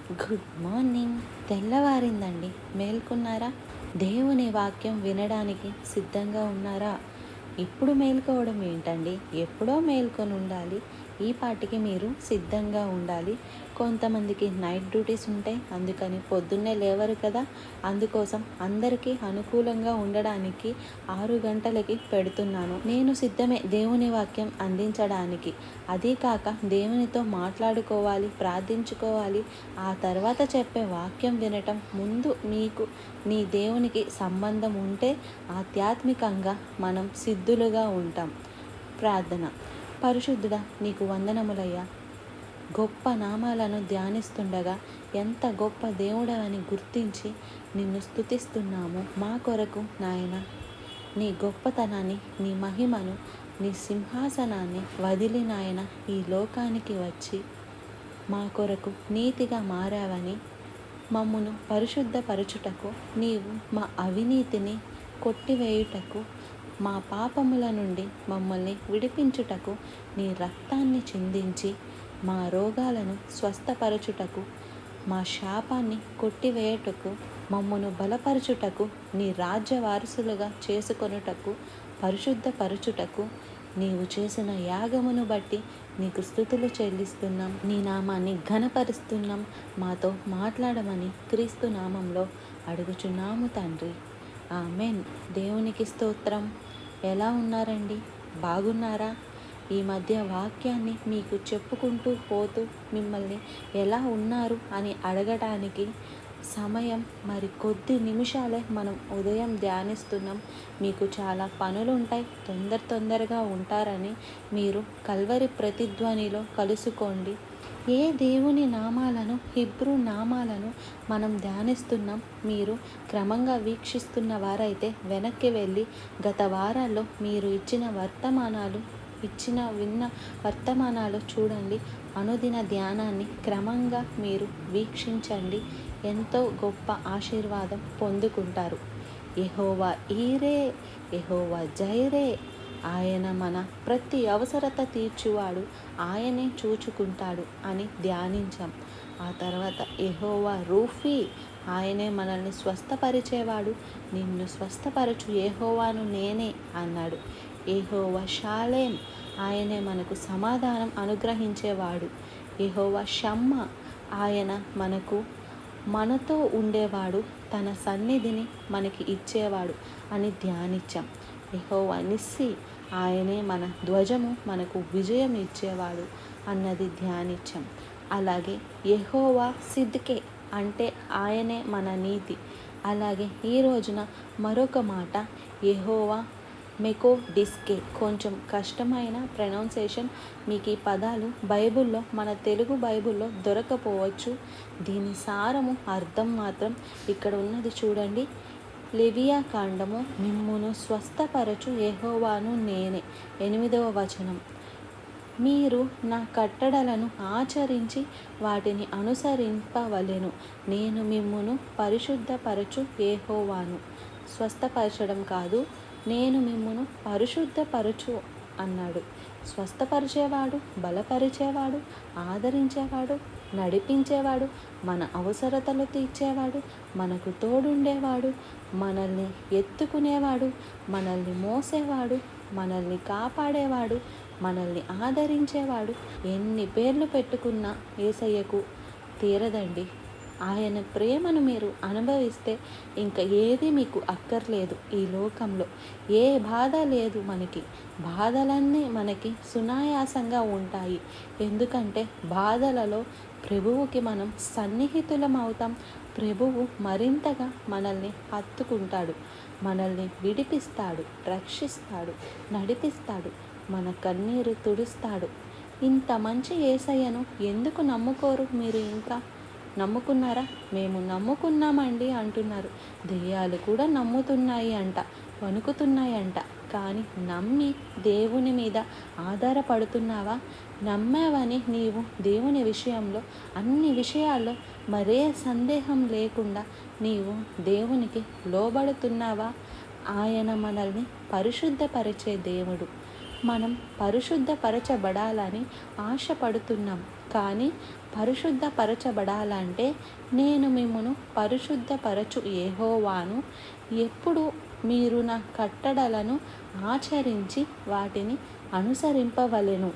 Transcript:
Good morning. తెల్లవారిందండి. మేల్కొన్నారా? దేవుని వాక్యం వినడానికి సిద్ధంగా ఉన్నారా? ఇప్పుడు మేల్కోవడం ఏంటండి? ఎప్పుడో మేల్కొని ఉండాలి. ఈ పాటికి మీరు సిద్ధంగా ఉండాలి. కొంతమందికి నైట్ డ్యూటీస్ ఉంటాయి, అందుకని పొద్దున్నే లేవరు కదా. అందుకోసం అందరికీ అనుకూలంగా ఉండడానికి 6 గంటలకి పెడుతున్నాను. నేను సిద్ధమే దేవుని వాక్యం అందించడానికి. అదీ కాక దేవునితో మాట్లాడుకోవాలి, ప్రార్థించుకోవాలి. ఆ తర్వాత చెప్పే వాక్యం వినటం ముందు మీకు నీ దేవునికి సంబంధం ఉంటే ఆధ్యాత్మికంగా మనం సిద్ధులుగా ఉంటాం. ప్రార్థన. పరిశుద్ధుడా, నీకు వందనములయ్యా. గొప్ప నామాలను ధ్యానిస్తుండగా ఎంత గొప్ప దేవుడవని గుర్తించి నిన్ను స్తుతిస్తున్నాము. మా కొరకు నాయన నీ గొప్పతనాన్ని, నీ మహిమను, నీ సింహాసనాన్ని వదిలి నాయన ఈ లోకానికి వచ్చి మా కొరకు నీతిగా మారావని, మమ్మును పరిశుద్ధపరచుటకు, నీవు మా అవినీతిని కొట్టివేయుటకు, మా పాపముల నుండి మమ్మల్ని విడిపించుటకు నీ రక్తాన్ని చిందించి మా రోగాలను స్వస్థపరచుటకు, మా శాపాన్ని కొట్టివేయుటకు, మమ్మును బలపరచుటకు, నీ రాజ్య వారసులుగా చేసుకొనుటకు, పరిశుద్ధపరచుటకు నీవు చేసిన యాగమును బట్టి నీకు స్తుతులు చెల్లిస్తున్నాం. నీ నామాన్ని ఘనపరుస్తున్నాం. మాతో మాట్లాడమని క్రీస్తు నామంలో అడుగుచున్నాము తండ్రి. ఆమెన్. దేవునికి స్తోత్రం. ఎలా ఉన్నారండి? బాగున్నారా? ఈ మధ్య వాక్యాన్ని మీకు చెప్పుకుంటూ పోతూ మిమ్మల్ని ఎలా ఉన్నారు అని అడగటానికి సమయం మరి కొద్ది నిమిషాలే. మనం ఉదయం ధ్యానిస్తున్నాం. మీకు చాలా పనులు ఉంటాయి, తొందరగా ఉంటారని మీరు కల్వరి ప్రతిధ్వనిలో కలుసుకోండి. ఏ దేవుని నామాలను, హిబ్రూ నామాలను మనం ధ్యానిస్తున్నాం? మీరు క్రమంగా వీక్షిస్తున్న వారైతే వెనక్కి వెళ్ళి గత వారాల్లో మీరు విన్న వర్తమానాలు చూడండి. అనుదిన ధ్యానాన్ని క్రమంగా మీరు వీక్షించండి. ఎంతో గొప్ప ఆశీర్వాదం పొందుకుంటారు. యెహోవా ఈరే, యెహోవా జైరే, ఆయన మన ప్రతి అవసరత తీర్చువాడు, ఆయనే చూచుకుంటాడు అని ధ్యానించాం. ఆ తర్వాత యెహోవా రూఫీ, ఆయనే మనల్ని స్వస్థపరిచేవాడు. నిన్ను స్వస్థపరచు యెహోవాను నేనే అన్నాడు. యెహోవా షాలేం, ఆయనే మనకు సమాధానం అనుగ్రహించేవాడు. యెహోవా షమ్మా, ఆయన మనతో ఉండేవాడు, తన సన్నిధిని మనకి ఇచ్చేవాడు అని ధ్యానించాం. యెహోవా నిస్సి, ఆయనే మన ధ్వజము, మనకు విజయం ఇచ్చేవాడు అన్నది ధ్యానించాం. అలాగే యెహోవా సిద్కే, అంటే ఆయనే మన నీతి. అలాగే ఈ రోజున మరొక మాట యెహోవా మెకో డిస్కే. కొంచెం కష్టమైన ప్రొనౌన్సియేషన్. మీకు ఈ పదాలు బైబిల్లో, మన తెలుగు బైబిల్లో దొరకపోవచ్చు. దీని సారము, అర్థం మాత్రం ఇక్కడ ఉన్నది చూడండి. లెవియా కాండము, మిమ్మును స్వస్థపరచు యెహోవాను నేనే. 8వ వచనం. మీరు నా కట్టడలను ఆచరించి వాటిని అనుసరింపవలెను. నేను మిమ్మును పరిశుద్ధపరచు యెహోవాను. స్వస్థపరచడం కాదు, నేను మిమ్మును పరిశుద్ధపరచు అన్నాడు. స్వస్థపరిచేవాడు, బలపరిచేవాడు, ఆదరించేవాడు, నడిపించేవాడు, మన అవసరతలు తీర్చేవాడు, మనకు తోడుండేవాడు, మనల్ని ఎత్తుకునేవాడు, మనల్ని మోసేవాడు, మనల్ని కాపాడేవాడు, మనల్ని ఆదరించేవాడు. ఎన్ని పేర్లు పెట్టుకున్నా యేసయ్యకు తీరదండి. ఆయన ప్రేమను మీరు అనుభవిస్తే ఇంకా ఏది మీకు అక్కర్లేదు. ఈ లోకంలో ఏ బాధ లేదు మనకి. బాధలన్నీ మనకి సునాయాసంగా ఉంటాయి. ఎందుకంటే బాధలలో ప్రభువుకి మనం సన్నిహితులం అవుతాం. ప్రభువు మరింతగా మనల్ని హత్తుకుంటాడు, మనల్ని విడిపిస్తాడు, రక్షిస్తాడు, నడిపిస్తాడు, మన కన్నీరు తుడుస్తాడు. ఇంత మంచి యేసయ్యను ఎందుకు నమ్ముకోరు మీరు? ఇంకా నమ్ముకున్నారా? మేము నమ్ముకున్నామండి అంటున్నారు. దెయ్యాలు కూడా నమ్ముతున్నాయి అంట, వణుకుతున్నాయంట. కానీ నమ్మి దేవుని మీద ఆధారపడుతున్నావా? నమ్మావని నీవు దేవుని విషయంలో, అన్ని విషయాల్లో మరే సందేహం లేకుండా నీవు దేవునికి లోబడుతున్నావా? ఆయన మనల్ని పరిశుద్ధపరిచే దేవుడు. మనం పరిశుద్ధపరచబడాలని ఆశపడుతున్నాం, కానీ పరిశుద్ధపరచబడాలంటే నేను మిమ్మును పరిశుద్ధపరచు యెహోవాను, ఎప్పుడు మీరు నా కట్టడలను ఆచరించి వాటిని అనుసరింపవలెను.